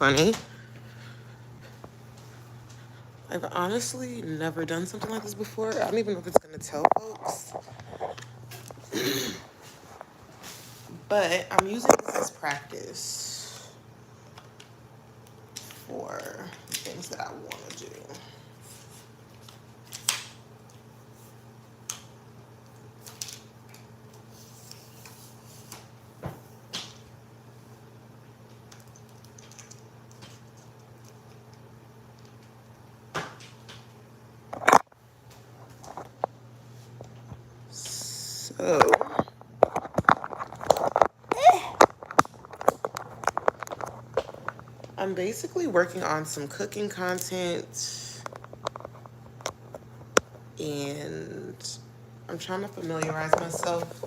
Funny. I've honestly never done something like this before. I don't even know if it's gonna tell folks, but I'm using this as practice for things that I want to do. So, I'm basically working on some cooking content and I'm trying to familiarize myself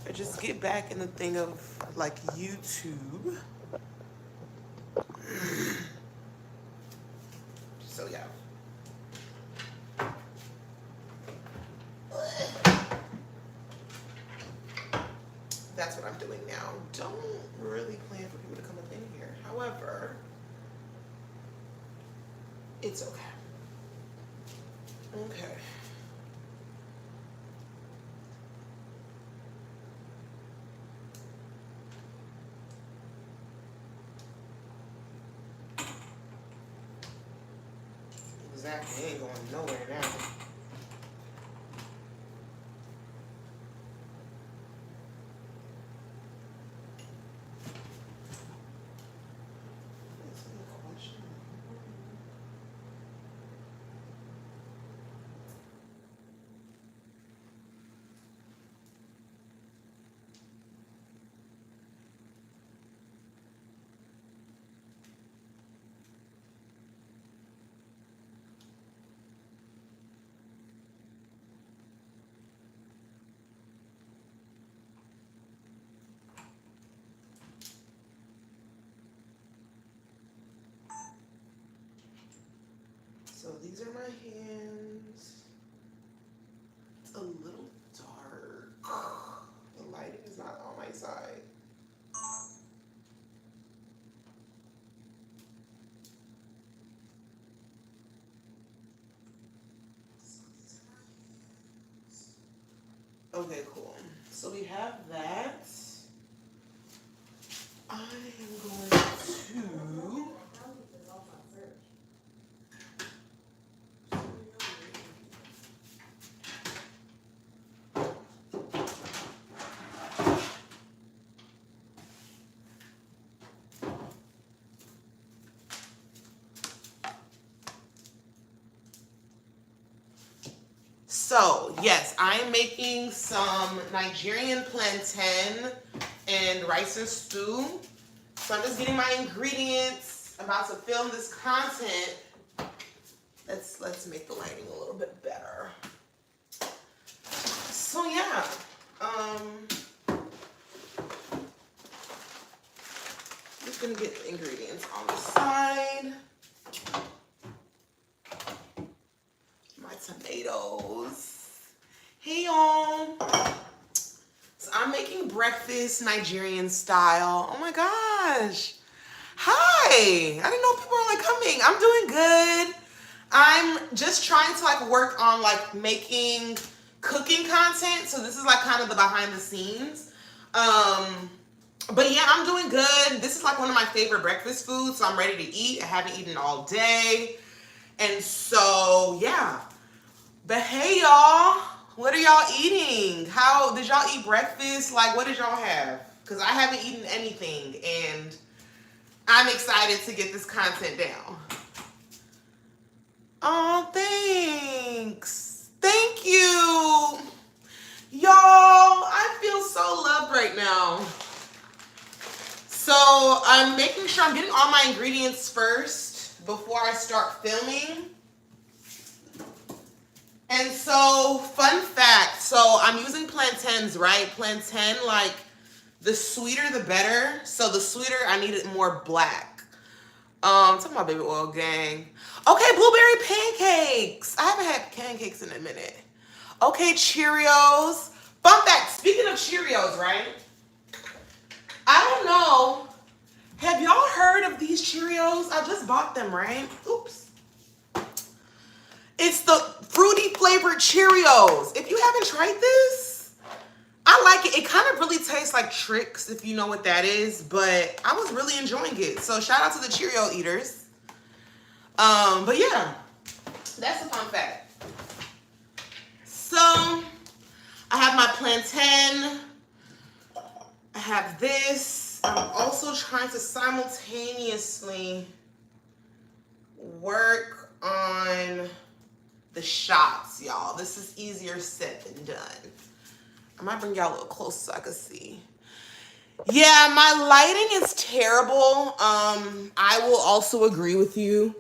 or just get back in the thing of like YouTube. So, yeah. That's what I'm doing now. Don't really plan for people to come up in here. However, it's okay. Okay. Exactly. Ain't going nowhere now. So these are my hands. It's a little dark. The lighting is not on my side. Okay, cool. So we have that. I am going to. So, yes, I am making some Nigerian plantain and rice and stew. So I'm just getting my ingredients. I'm about to film this content. Let's make the lighting a little bit better. So yeah, just gonna get the ingredients on the side. My tomatoes. Hey y'all. So I'm making breakfast Nigerian style. Oh my gosh. Hi. I didn't know people were like coming. I'm doing good. I'm just trying to like work on like making cooking content. So this is like kind of the behind the scenes. But yeah, I'm doing good. This is like one of my favorite breakfast foods. So I'm ready to eat. I haven't eaten all day. And so yeah. But hey y'all, what are y'all eating? How did y'all eat breakfast? Like what did y'all have? Because I haven't eaten anything and I'm excited to get this content down. Oh, thanks. Thank you. Y'all, I feel so loved right now. So I'm making sure I'm getting all my ingredients first before I start filming. And so, fun fact, so I'm using plantains, right? Plantain, like, the sweeter the better. So the sweeter, I need it more black. Talking about baby oil gang. Okay, blueberry pancakes. I haven't had pancakes in a minute. Okay, Cheerios. Fun fact, speaking of Cheerios, right? I don't know Have y'all heard of these Cheerios? I just bought them, right? Oops. It's the fruity flavored Cheerios. If you haven't tried this, I like it. It kind of really tastes like Trix, if you know what that is, but I was really enjoying it. So shout out to the Cheerio eaters. But yeah, that's a fun fact. So I have my plantain. I have this. I'm also trying to simultaneously work on the shots, y'all. This is easier said than done. I might bring y'all a little closer so I can see. Yeah, my lighting is terrible. I will also agree with you.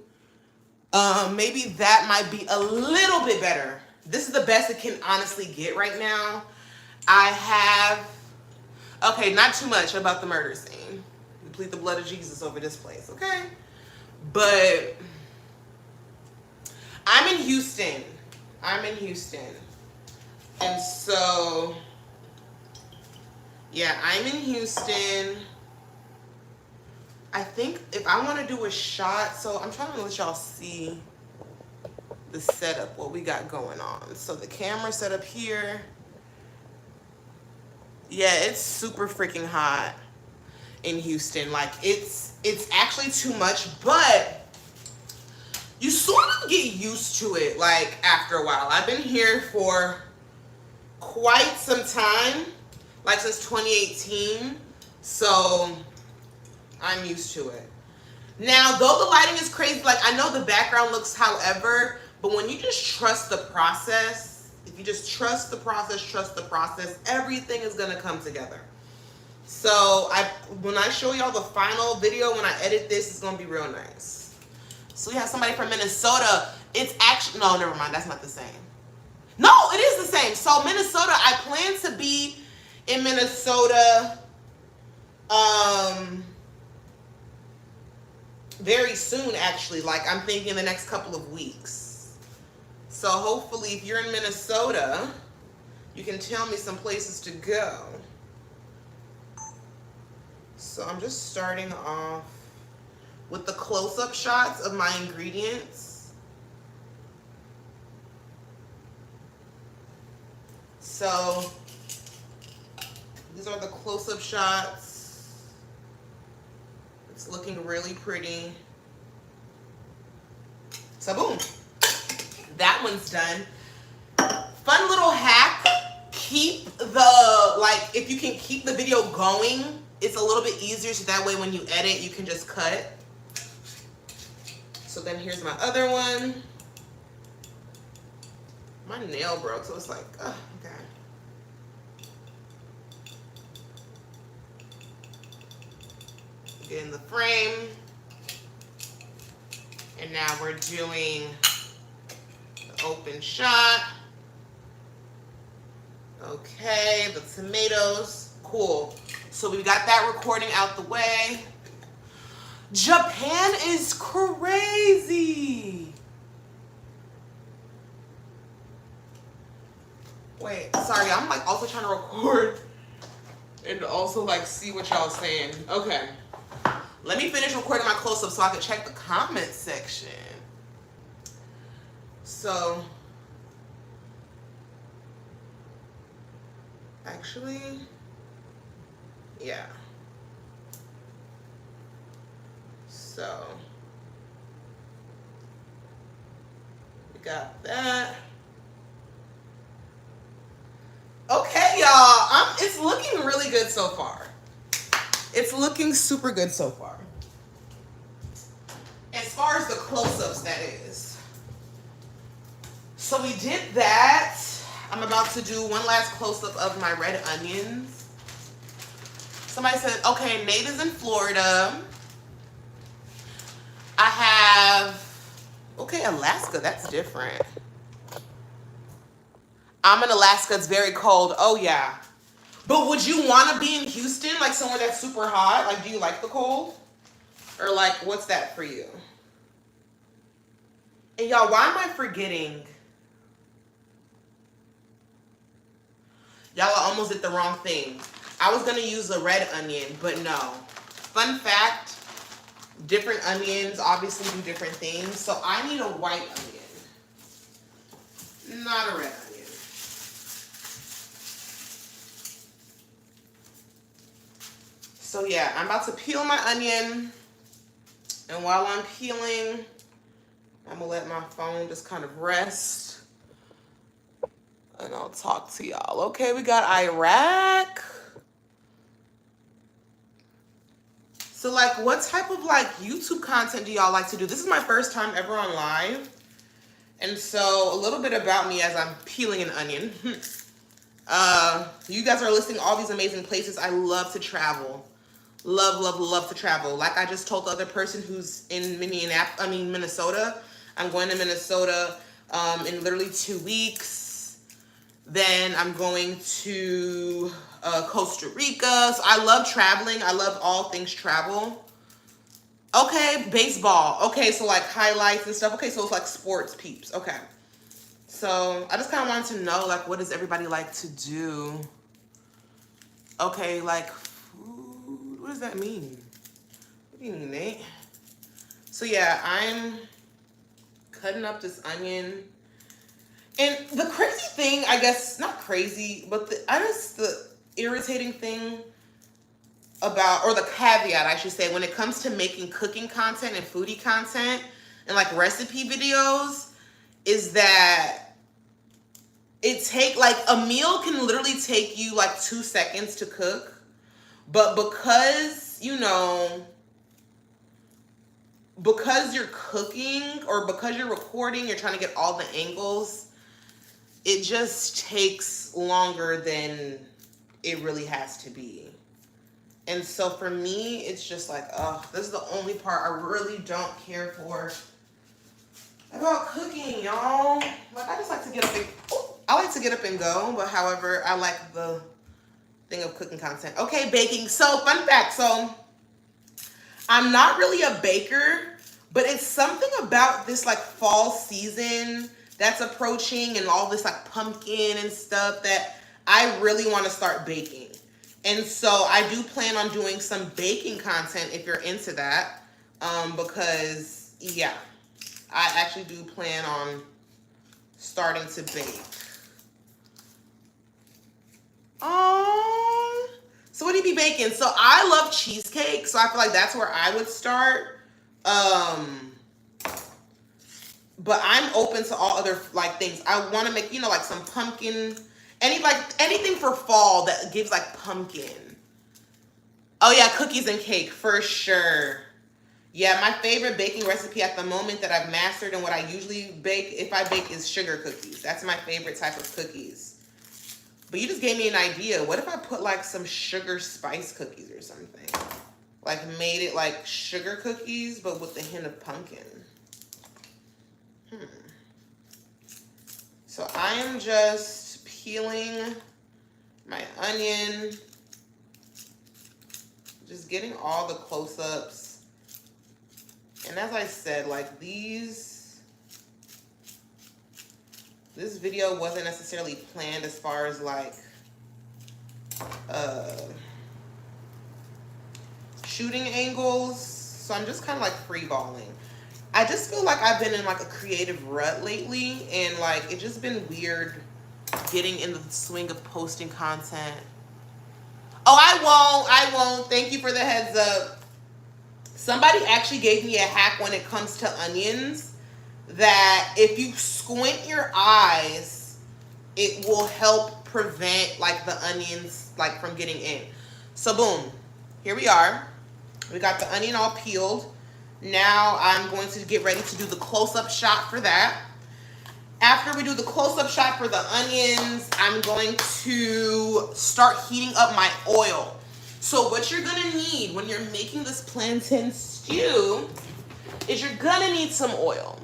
Maybe that might be a little bit better. This is the best it can honestly get right now. I have, okay, not too much about the murder scene. We plead the blood of Jesus over this place, okay? But I'm in Houston. And so, yeah, I'm in Houston. I think if I want to do a shot, so I'm trying to let y'all see the setup, what we got going on. So the camera set up here. Yeah, it's super freaking hot in Houston. Like it's actually too much, but you sort of get used to it like after a while. I've been here for quite some time, like since 2018. So I'm used to it. Now, though the lighting is crazy, like I know the background looks however, but when you just trust the process, if you just trust the process, everything is gonna come together. So when I show y'all the final video, when I edit this, it's gonna be real nice. So we have somebody from Minnesota. It's actually, no, never mind, that's not the same. No, it is the same. So Minnesota, I plan to be in Minnesota very soon, actually. Like I'm thinking the next couple of weeks. So hopefully if you're in Minnesota, you can tell me some places to go. So I'm just starting off with the close-up shots of my ingredients. So these are the close-up shots. It's looking really pretty. So boom, that one's done. Fun little hack, keep the, like if you can keep the video going, it's a little bit easier so that way when you edit, you can just cut. So then here's my other one. My nail broke, so it's like, oh, okay. Get in the frame. And now we're doing the open shot. Okay, the tomatoes, cool. So we got that recording out the way. Japan is crazy. Wait, sorry, I'm like also trying to record and also like see what y'all saying. Okay, let me finish recording my close-up so I can check the comment section. So, actually, yeah. So, we got that. Okay, y'all, it's looking really good so far. It's looking super good so far. As far as the close-ups, that is. So we did that. I'm about to do one last close-up of my red onions. Somebody said, okay, Nate is in Florida. I have, okay, Alaska, that's different. I'm in Alaska, it's very cold. Oh yeah. But would you want to be in Houston, like somewhere that's super hot? Like, do you like the cold? Or like, what's that for you? And y'all, why am I forgetting? Y'all almost did the wrong thing. I was gonna use a red onion, but no. Fun fact, Different onions obviously do different things. So I need a white onion, not a red onion. So yeah, I'm about to peel my onion. And while I'm peeling, I'm gonna let my phone just kind of rest. And I'll talk to y'all. Okay, we got Iraq. So like, what type of like YouTube content do y'all like to do? This is my first time ever on live. And so a little bit about me as I'm peeling an onion. You guys are listing all these amazing places. I love to travel. Love, love, love to travel. Like I just told the other person who's in Minnesota. I'm going to Minnesota in literally 2 weeks. Then I'm going to Costa Rica. So I love traveling. I love all things travel. Okay, baseball. Okay, so like highlights and stuff. Okay, so it's like sports peeps. Okay. So I just kind of wanted to know, like, what does everybody like to do? Okay, like food. What does that mean? What do you mean, Nate? So yeah, I'm cutting up this onion. And the crazy thing, I guess, not crazy, but the irritating thing about, or the caveat, I should say, when it comes to making cooking content and foodie content and like recipe videos, is that like a meal can literally take you like 2 seconds to cook, but because because you're cooking or because you're recording, you're trying to get all the angles, it just takes longer than it really has to be. And so for me, it's just like, oh, this is the only part I really don't care for about cooking, y'all. Like, I just like to get up and go, but however, I like the thing of cooking content. Okay, baking. So, fun fact. So, I'm not really a baker, but it's something about this, like, fall season that's approaching and all this, like, pumpkin and stuff that I really want to start baking. And so, I do plan on doing some baking content if you're into that, because, yeah, I actually do plan on starting to bake. So what do you be baking? So I love cheesecake, so I feel like that's where I would start. But I'm open to all other like things. I want to make, like some pumpkin, anything for fall that gives like pumpkin. Oh yeah, cookies and cake for sure. Yeah, my favorite baking recipe at the moment that I've mastered and what I usually bake, if I bake, is sugar cookies. That's my favorite type of cookies. But you just gave me an idea. What if I put like some sugar spice cookies or something? Like made it like sugar cookies, but with a hint of pumpkin. So I am just peeling my onion. Just getting all the close-ups. And as I said, like this video wasn't necessarily planned as far as like shooting angles. So I'm just kind of like freeballing. I just feel like I've been in like a creative rut lately, and like it's just been weird getting in the swing of posting content. Oh, I won't. Thank you for the heads up. Somebody actually gave me a hack when it comes to onions, that if you squint your eyes, it will help prevent like the onions like from getting in. So boom, here we are. We got the onion all peeled. Now I'm going to get ready to do the close-up shot for that. After we do the close-up shot for the onions, I'm going to start heating up my oil. So what you're gonna need when you're making this plantain stew is you're gonna need some oil.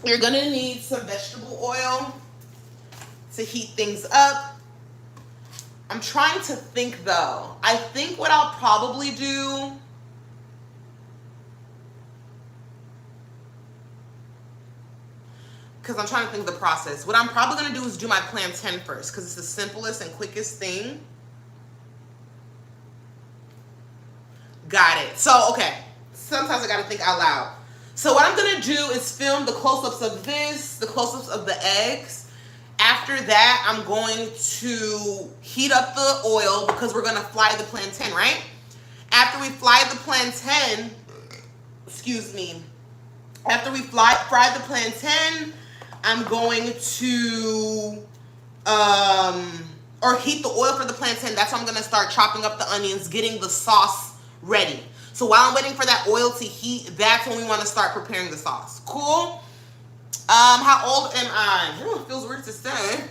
You're gonna need some vegetable oil to heat things up. I'm trying to think though. I think what I'll probably do, because I'm trying to think of the process. What I'm probably gonna do is do my plantain first, because it's the simplest and quickest thing. Got it. So, okay. sometimes I gotta think out loud. So what I'm gonna do is film the close-ups of this, the close-ups of the eggs. After that, I'm going to heat up the oil because we're gonna fry the plantain, right? After we fry the plantain, excuse me, after we fry the plantain, I'm going to, or heat the oil for the plantain. That's when I'm gonna start chopping up the onions, getting the sauce ready. So while I'm waiting for that oil to heat, that's when we wanna start preparing the sauce. Cool? How old am I? Ooh, it feels weird to say,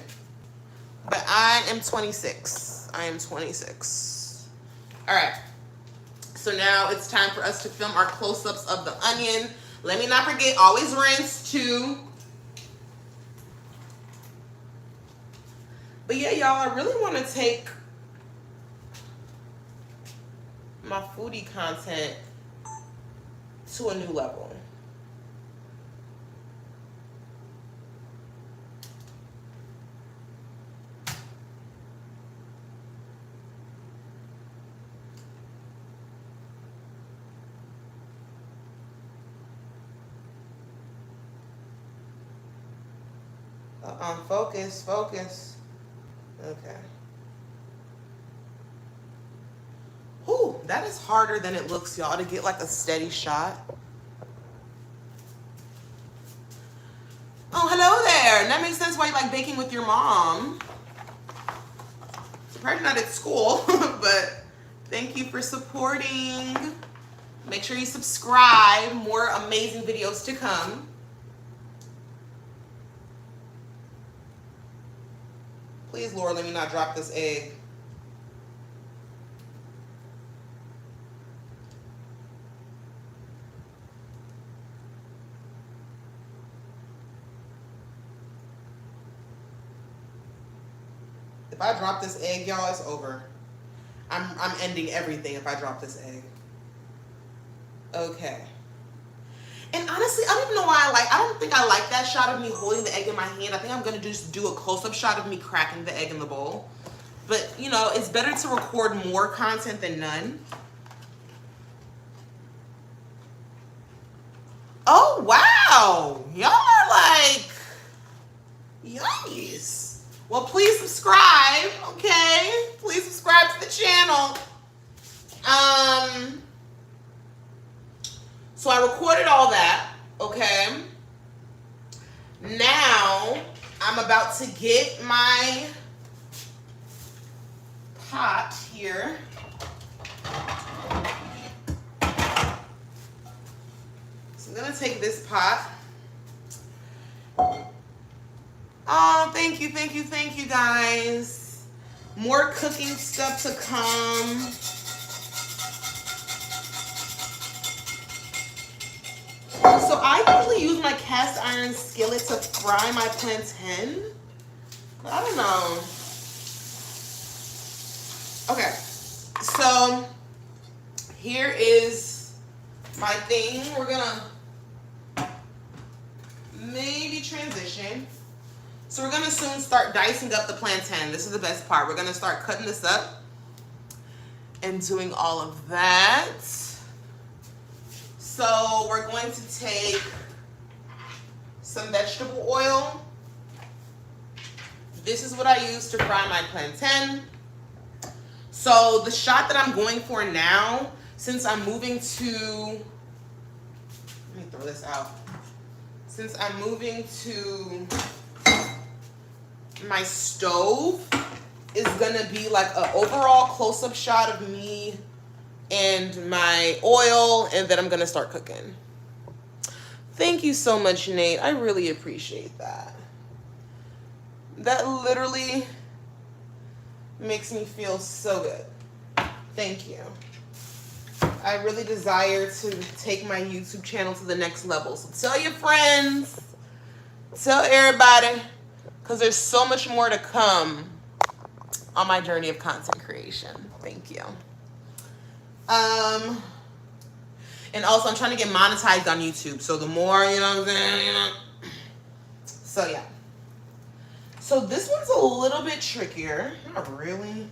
but I am 26. I am 26. All right. So now it's time for us to film our close-ups of the onion. Let me not forget, always rinse too. But yeah, y'all, I really want to take my foodie content to a new level. Focus, focus. Okay. Whew, that is harder than it looks, y'all, to get like a steady shot. Oh, hello there. That makes sense why you like baking with your mom. Surprised you're not at school, but thank you for supporting. Make sure you subscribe. More amazing videos to come. Please, Lord, let me not drop this egg. If I drop this egg, y'all, it's over. I'm ending everything if I drop this egg. Okay. And honestly, I don't even know why I don't think I like that shot of me holding the egg in my hand. I think I'm going to just do a close-up shot of me cracking the egg in the bowl. But, you know, it's better to record more content than none. Oh, wow. Y'all are like, yummies. Well, please subscribe, okay? Please subscribe to the channel. So I recorded all that, okay? Now, I'm about to get my pot here. So I'm gonna take this pot. Oh, thank you, thank you, thank you, guys. More cooking stuff to come. So I usually use my cast iron skillet to fry my plantain. But I don't know. Okay, so here is my thing. We're gonna maybe transition. So we're gonna soon start dicing up the plantain. This is the best part. We're gonna start cutting this up and doing all of that. So we're going to take some vegetable oil. This is what I use to fry my plantain. So the shot that I'm going for now, since I'm moving to, let me throw this out. Since I'm moving to my stove, is gonna be like an overall close-up shot of me and my oil, and then I'm gonna start cooking. Thank you so much, Nate. I really appreciate that. That literally makes me feel so good. Thank you. I really desire to take my YouTube channel to the next level. So tell your friends, tell everybody, because there's so much more to come on my journey of content creation. Thank you. And also I'm trying to get monetized on YouTube. So the more, you know what I'm saying, you know. So yeah. So this one's a little bit trickier. Not really.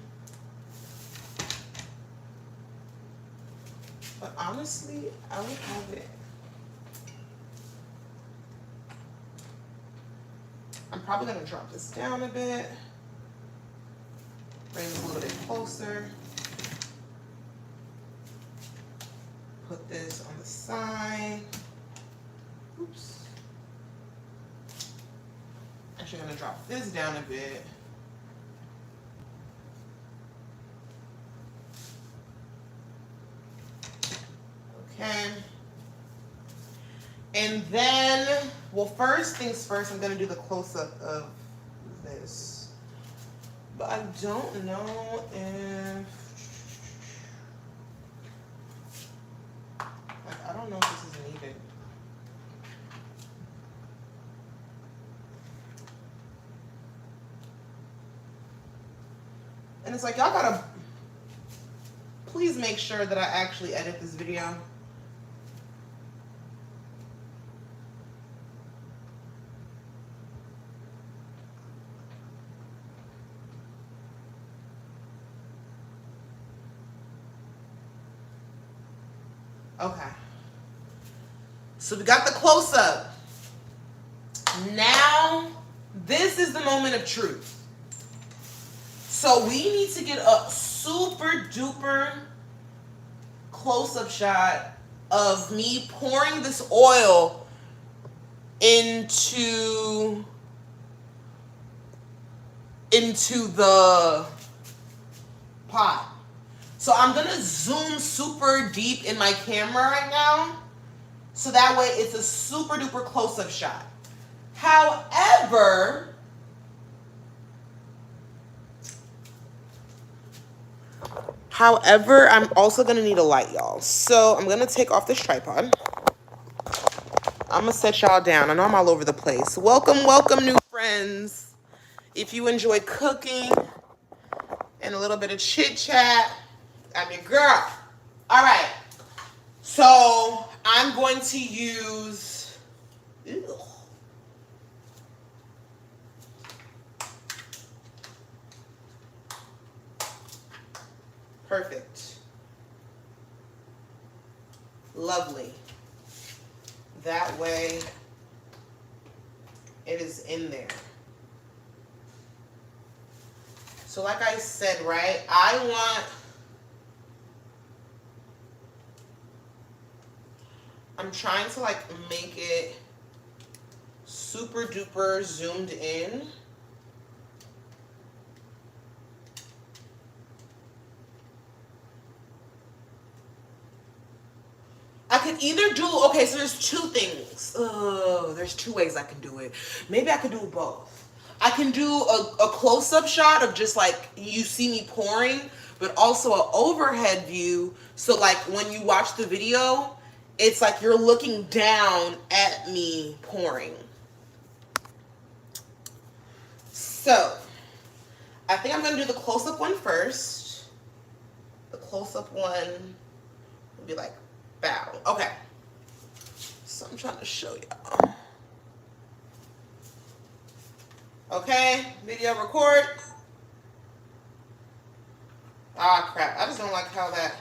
But honestly, I would have it. I'm probably gonna drop this down a bit. Bring this a little bit closer. Put this on the side. Oops. Actually, I'm gonna drop this down a bit. Okay. And then, well, first things first, I'm gonna do the close-up of this. But I don't know if, like, I don't know if this is needed. And it's like, y'all gotta please make sure that I actually edit this video. Okay. So we got the close-up. Now, this is the moment of truth. So we need to get a super duper close-up shot of me pouring this oil into the pot. So I'm gonna zoom super deep in my camera right now, so that way it's a super duper close-up shot. However, I'm also gonna need a light, y'all. So I'm gonna take off this tripod. I'm gonna set y'all down. I know I'm all over the place. Welcome, welcome, new friends. If you enjoy cooking and a little bit of chit chat, I'm your girl. All right. So I'm going to use. Ew. Perfect. Lovely. That way it is in there. So like I said, right, I'm trying to like make it super duper zoomed in. I could either do, okay, so there's two things. Oh, there's two ways I can do it. Maybe I could do both. I can do a close-up shot of just like you see me pouring, but also an overhead view. So like when you watch the video, it's like you're looking down at me pouring. So I think I'm gonna do the close-up one first. The close-up one will be like, bow. Okay. So I'm trying to show y'all. Okay, video record. Ah, crap. I just don't like how that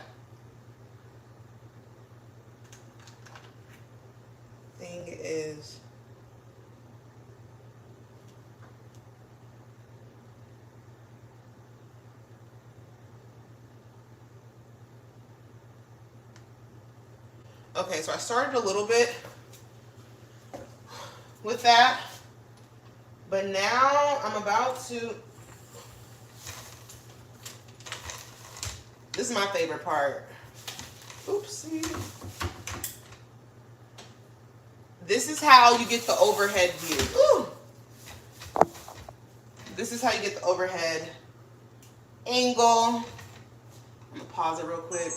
thing is. Okay, so I started a little bit with that, but now I'm about to, this is my favorite part. Oopsie. This is how you get the overhead view. Ooh. This is how you get the overhead angle. I'm gonna pause it real quick.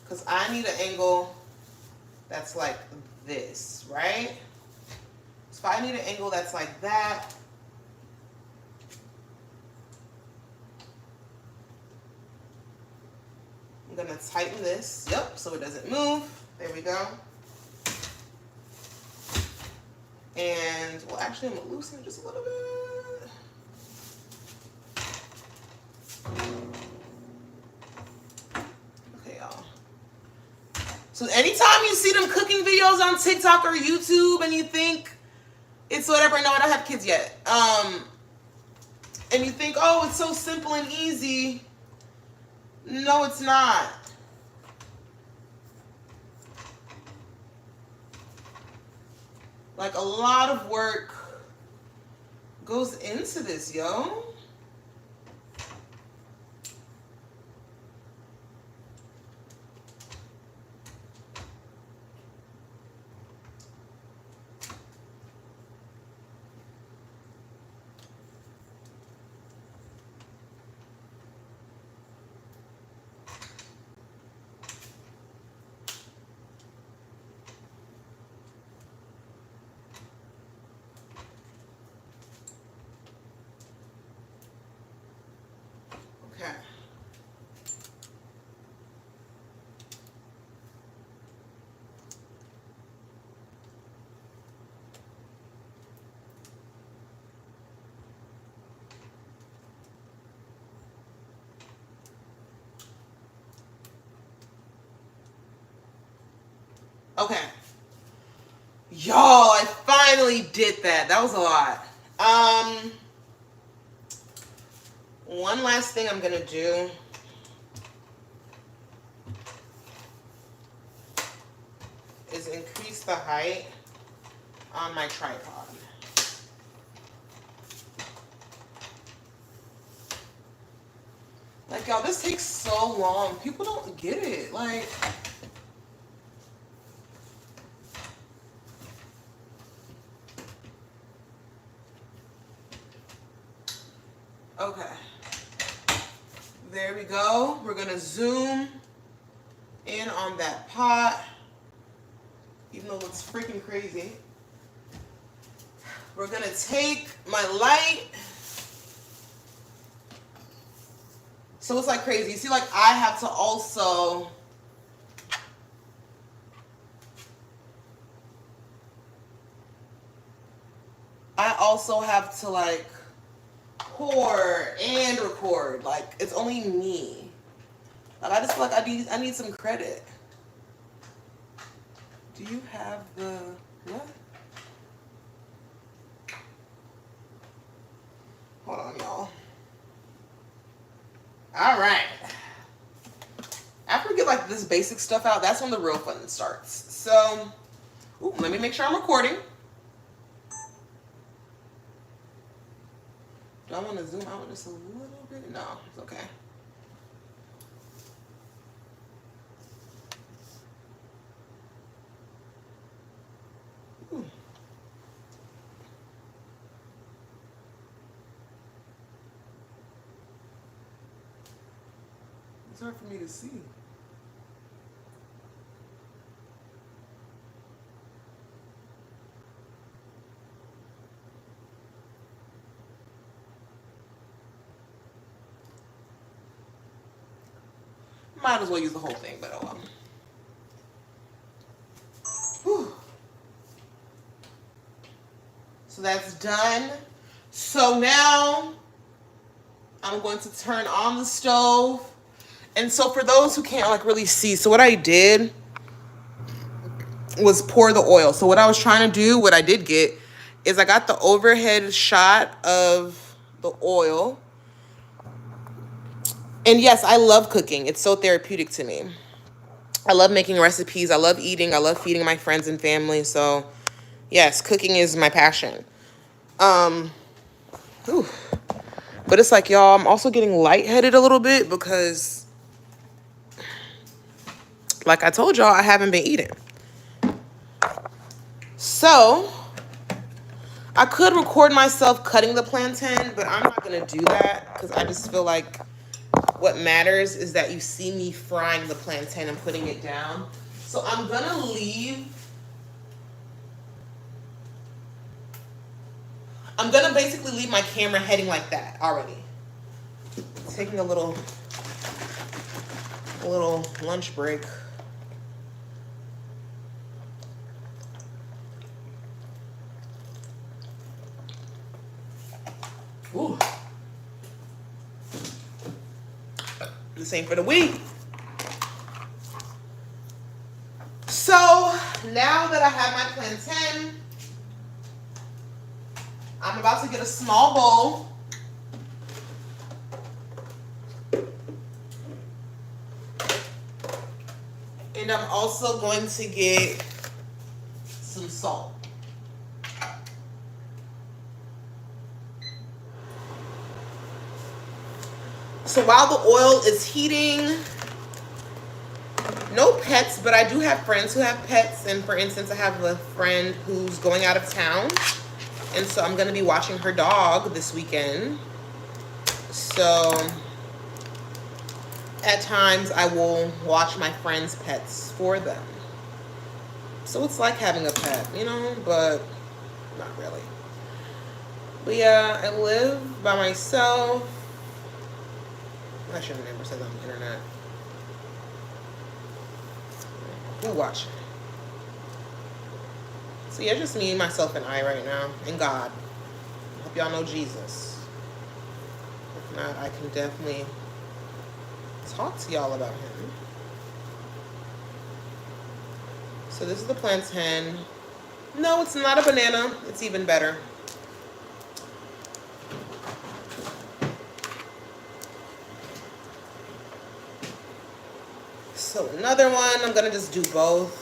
Because I need an angle that's like this, right? So if I need an angle that's like that, I'm gonna tighten this, yep, so it doesn't move. There we go. And, well, actually I'm gonna loosen it just a little bit. So anytime you see them cooking videos on TikTok or YouTube and you think it's whatever, no, I don't have kids yet. And you think, oh, it's so simple and easy. No, it's not. Like, a lot of work goes into this, yo. Okay. Okay. Y'all, I finally did that. That was a lot. One last thing I'm gonna do is increase the height on my tripod. Like, y'all, this takes so long. People don't get it. Like, okay. There we go. We're gonna zoom in on that pot, even though it looks freaking crazy. We're gonna take my light. So it's like crazy. You see, like, I have to also have to like pour and record. Like, it's only me. Like, I just feel like I need some credit. Do you have the what? Hold on, y'all. All right. After we get like this basic stuff out, that's when the real fun starts. So, let me make sure I'm recording. Do I want to zoom out just a little bit? No, it's okay. Ooh. It's hard for me to see. Might as well use the whole thing, but oh well. Whew. So that's done. So now I'm going to turn on the stove. And so for those who can't like really see, so what I did was pour the oil. So what I was trying to do, what I did get, is I got the overhead shot of the oil. And yes, I love cooking. It's so therapeutic to me. I love making recipes. I love eating. I love feeding my friends and family. So yes, cooking is my passion. Whew. But it's like, y'all, I'm also getting lightheaded a little bit because, like I told y'all, I haven't been eating. So I could record myself cutting the plantain, but I'm not going to do that because I just feel like what matters is that you see me frying the plantain and putting it down. So I'm going to leave. I'm going to basically leave my camera heading like that already. Taking a little lunch break. Ooh. The same for the week. Now that I have my plantain, I'm about to get a small bowl. And I'm also going to get some salt. So while the oil is heating, no pets, but I do have friends who have pets. And for instance, I have a friend who's going out of town. And so I'm going to be watching her dog this weekend. So at times I will watch my friends' pets for them. So it's like having a pet, you know, but not really. But yeah, I live by myself. I should have never said that on the internet. Who watching? So yeah, just me, myself, and I right now, and God. Hope y'all know Jesus. If not, I can definitely talk to y'all about him. So this is the plantain. No, it's not a banana. It's even better. So another one, I'm gonna just do both.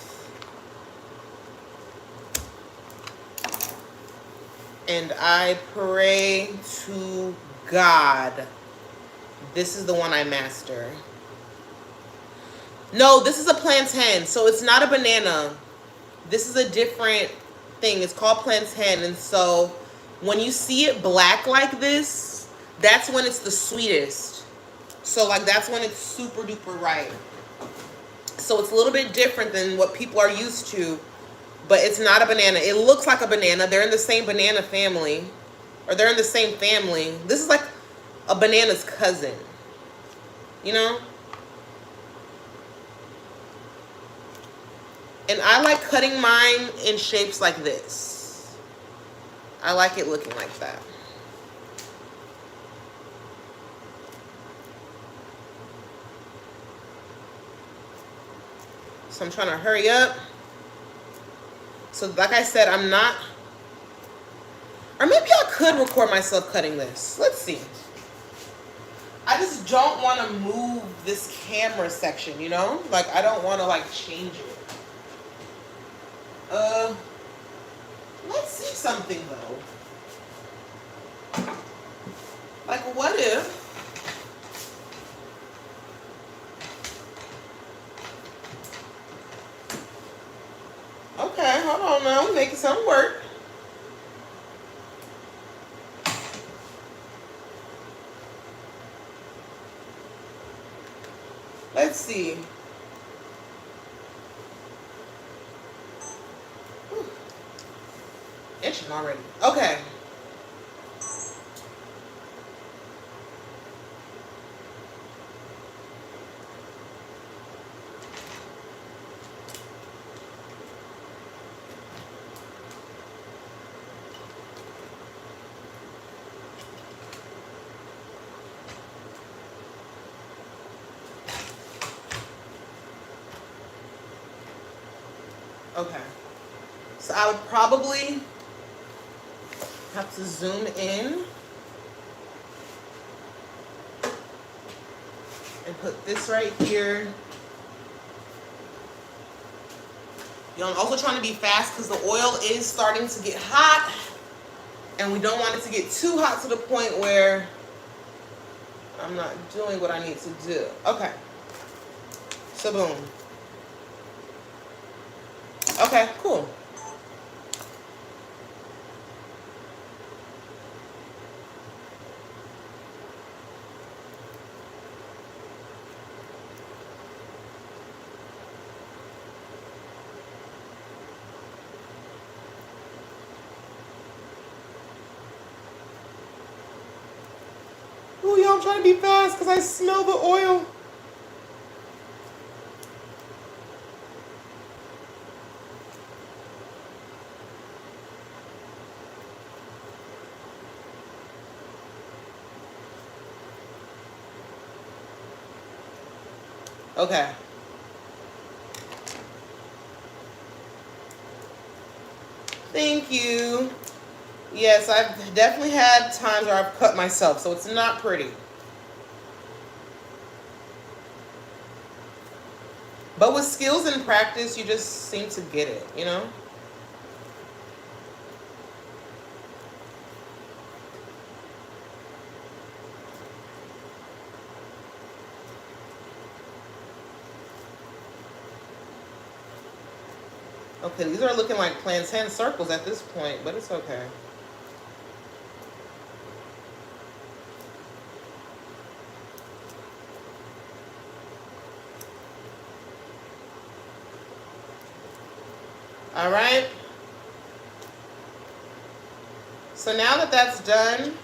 And I pray to God, this is the one I master. No, this is a plantain, so it's not a banana. This is a different thing. It's called plantain, and so when you see it black like this, that's when it's the sweetest. So like that's when it's super duper ripe. So it's a little bit different than what people are used to, but it's not a banana. It looks like a banana. They're in the same banana family, or they're in the same family. This is like a banana's cousin, you know? And I like cutting mine in shapes like this. I like it looking like that. So I'm trying to hurry up. So like I said, I'm not, or maybe I could record myself cutting this. Let's see. I just don't want to move this camera section, you know? Like I don't want to like change it. Let's see something though. Like what if okay, hold on now, I'm making something work. Let's see. Whew. Itching already. Okay. Okay. So I would probably have to zoom in and put this right here. You know, I'm also trying to be fast because the oil is starting to get hot, and we don't want it to get too hot to the point where I'm not doing what I need to do. Okay. So boom. Okay, cool. Ooh, y'all, I'm trying to be fast because I smell the oil. Okay. Thank you. Yes, I've definitely had times where I've cut myself, so it's not pretty. But with skills and practice, you just seem to get it, you know? Okay, these are looking like plantain circles at this point, but it's okay. All right. So now that that's done,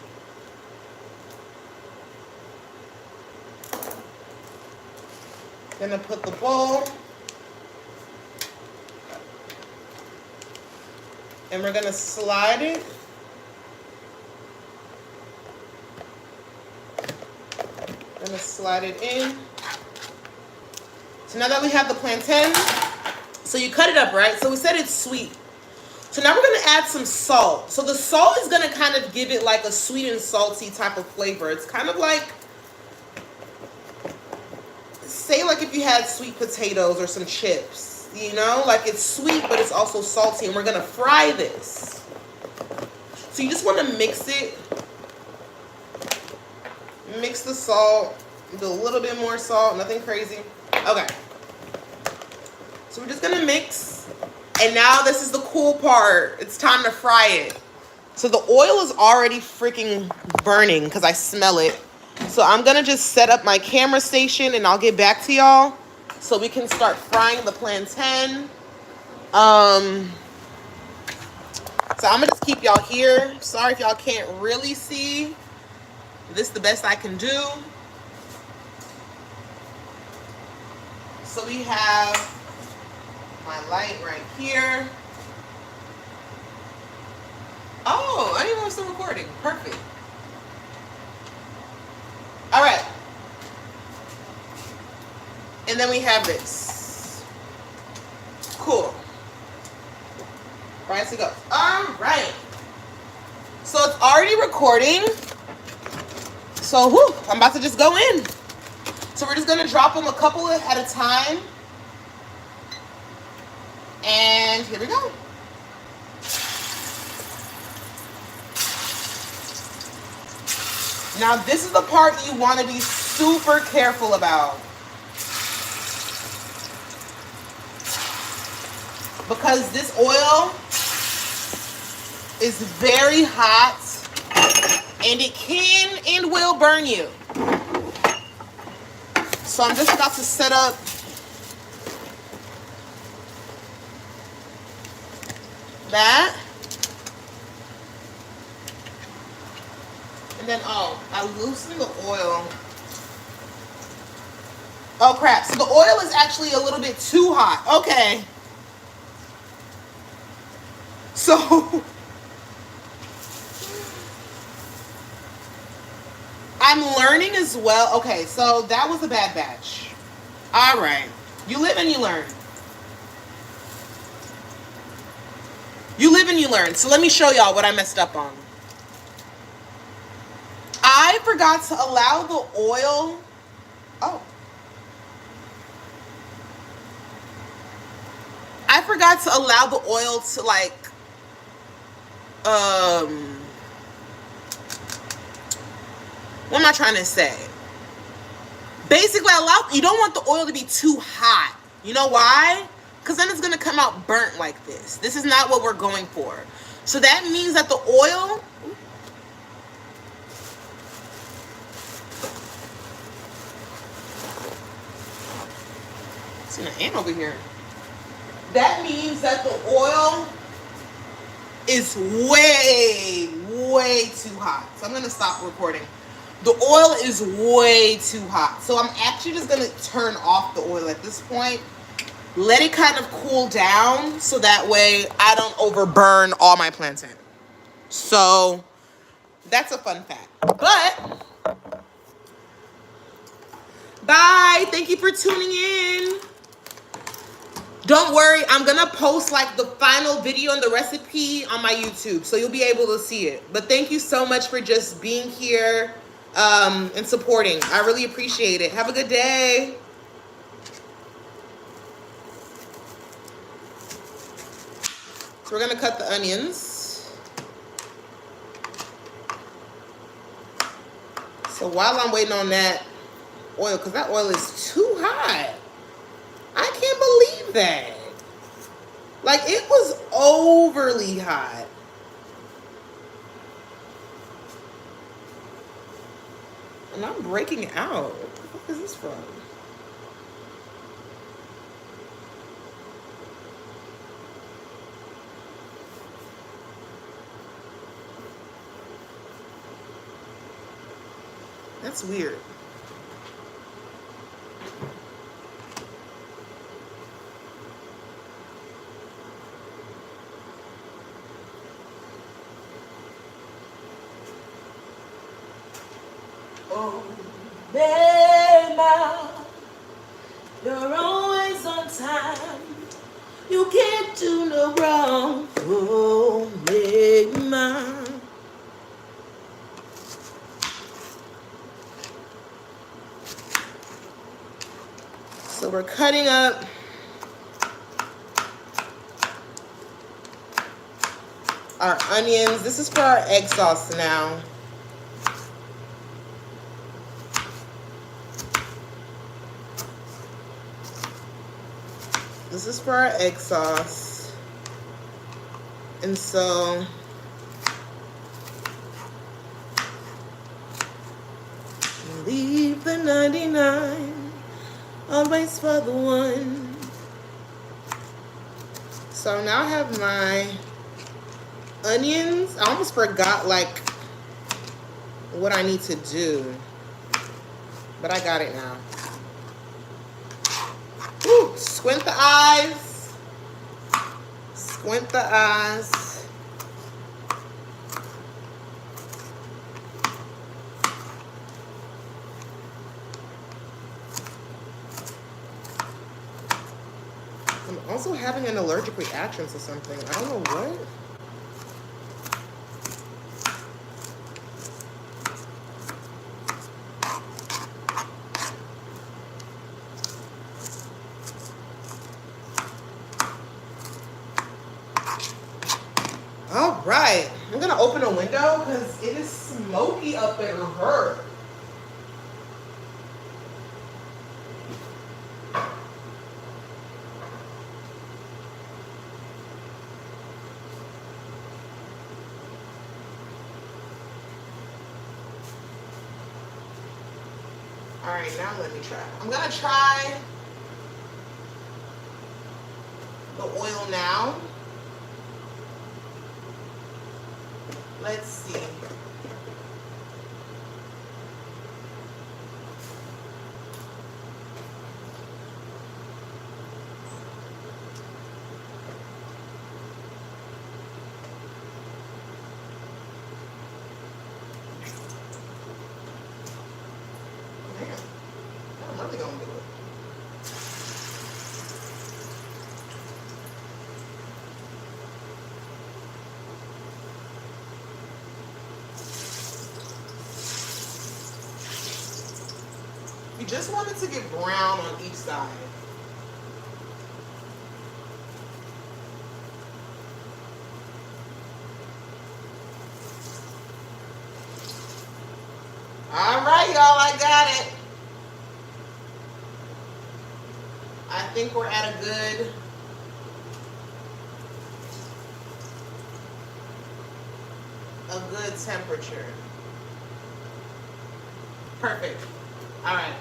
gonna put the bowl, and we're gonna slide it. Gonna slide it in. So now that we have the plantain, so you cut it up, right? So we said it's sweet. So now we're gonna add some salt. So the salt is gonna kind of give it like a sweet and salty type of flavor. It's kind of like, say like if you had sweet potatoes or some chips, you know? Like it's sweet, but it's also salty, and we're gonna fry this. So you just wanna mix it. Mix the salt, do a little bit more salt, nothing crazy. Okay. So we're just gonna mix. And now this is the cool part. It's time to fry it. So the oil is already freaking burning because I smell it. So I'm gonna just set up my camera station and I'll get back to y'all so we can start frying the plantain. So I'm gonna just keep y'all here. Sorry if y'all can't really see. This is the best I can do. So we have my light right here. Oh, I didn't know I was still recording. Perfect. All right. And then we have this. Cool. Right, so go. All right. So it's already recording. So, whew, I'm about to just go in. So we're just going to drop them a couple at a time. And here we go. Now, this is the part you want to be super careful about. Because this oil is very hot and it can and will burn you. So I'm just about to set up that. And then, oh, I loosened the oil. Oh, crap. So the oil is actually a little bit too hot. Okay. So I'm learning as well. Okay, so that was a bad batch. All right. You live and you learn. You live and you learn. So let me show y'all what I messed up on. I forgot to allow the oil. Oh. I forgot to allow the oil to like what am I trying to say? Basically, you don't want the oil to be too hot. You know why? Because then it's going to come out burnt like this. This is not what we're going for. So that means that the oil... I've seen an ant over here. That means that the oil is way, way too hot. So I'm going to stop recording. The oil is way too hot. So I'm actually just going to turn off the oil at this point. Let it kind of cool down so that way I don't overburn all my plantain. So that's a fun fact. But bye. Thank you for tuning in. Don't worry, I'm gonna post like the final video and the recipe on my YouTube, so you'll be able to see it. But thank you so much for just being here and supporting. I really appreciate it. Have a good day. So we're gonna cut the onions. So while I'm waiting on that oil, because that oil is too hot. I can't believe that. Like, it was overly hot. And I'm breaking out. What the fuck is this from? That's weird. Oh, Bema, you're always on time. You can't do no wrong. Oh, Bema. So we're cutting up our onions. This is for our egg sauce now. This is for our egg sauce. And so leave the 99, always for the one. So now I have my onions. I almost forgot like what I need to do, but I got it now. Woo, squint the eyes. Squint the eyes. I'm also having an allergic reaction to something. I don't know what. All right, I'm gonna open a window because it is smoky up in her. All right, now let me try. I'm gonna try the oil now. Let's see. Man, I'm really gonna do it. You just want it to get brown on each side. All right, y'all, I got it. I think we're at a good temperature. Perfect. All right.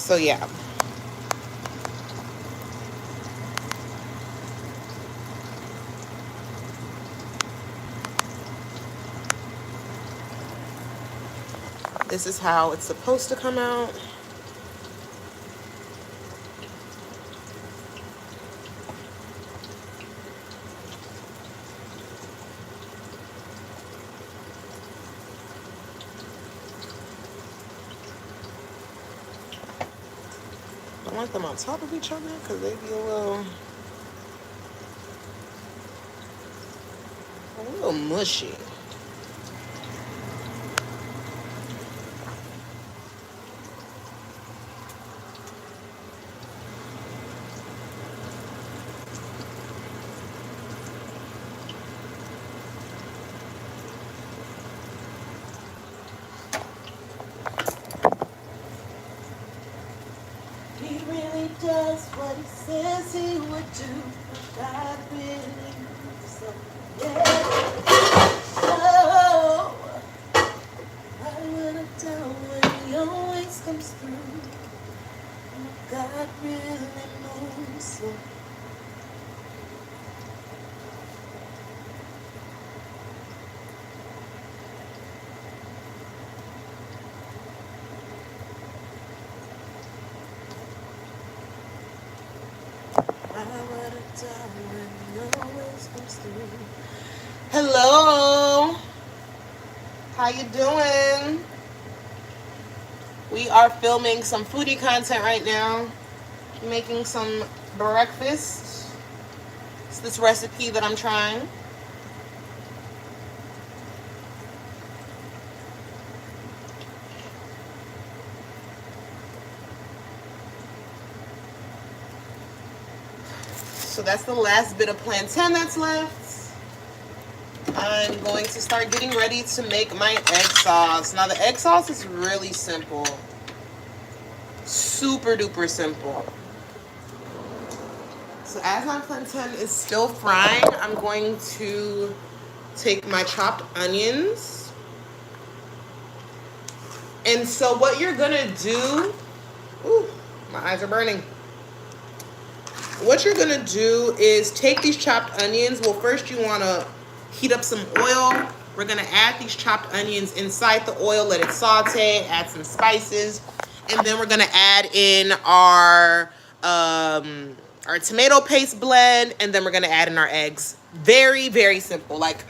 So yeah. This is how it's supposed to come out. I want them on top of each other because they be a little mushy. He really does what he says he would do. God really moves so yeah. Oh, I would have done when he always comes through. God really moves so. Hello, how you doing? We are filming some foodie content right now, making some breakfast. It's this recipe that I'm trying. So that's the last bit of plantain that's left. I'm going to start getting ready to make my egg sauce. Now the egg sauce is really simple. Super duper simple. So as my plantain is still frying, I'm going to take my chopped onions. And so what you're gonna do, ooh, my eyes are burning. What you're gonna do is take these chopped onions. Well, first you wanna heat up some oil. We're gonna add these chopped onions inside the oil, let it saute, add some spices, and then we're gonna add in our tomato paste blend, and then we're gonna add in our eggs. Very, very simple, like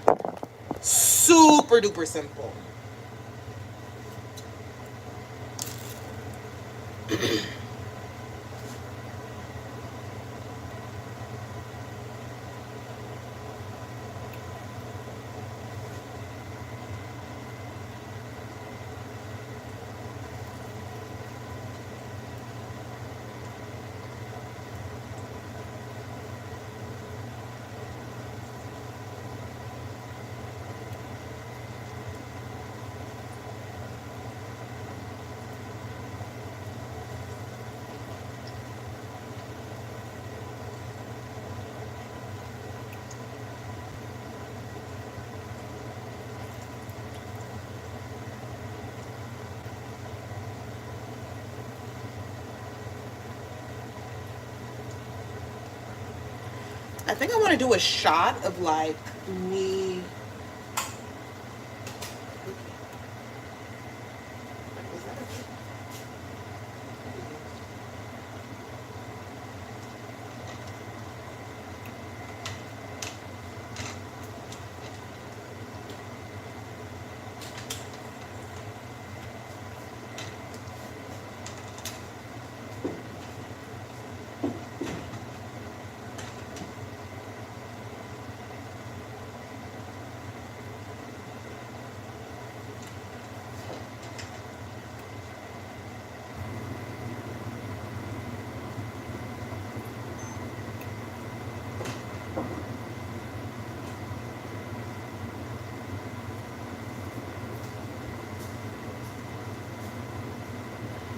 super duper simple. I think I want to do a shot of like me.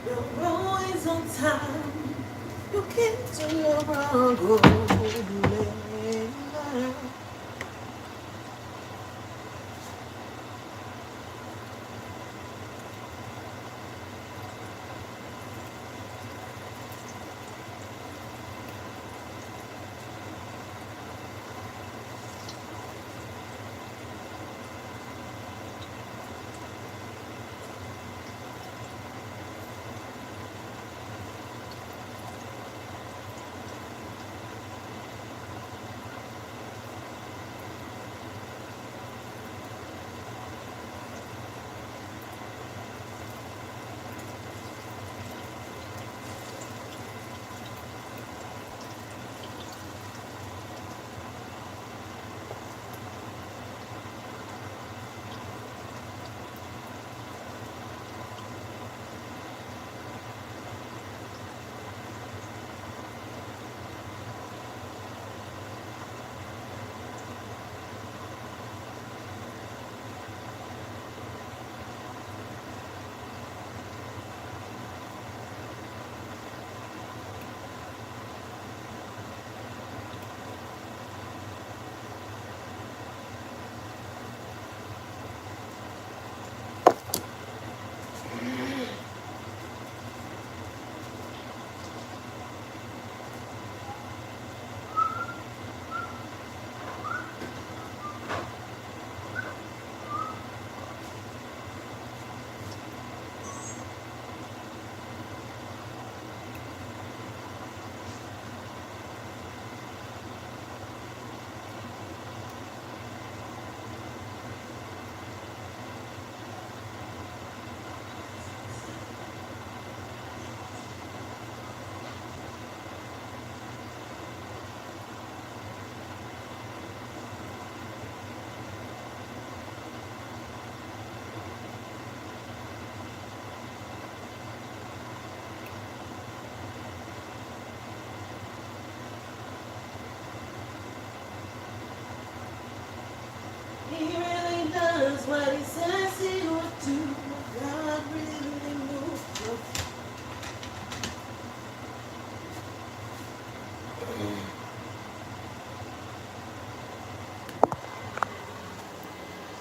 You're always on time. You can't do no wrong. he really does what he says he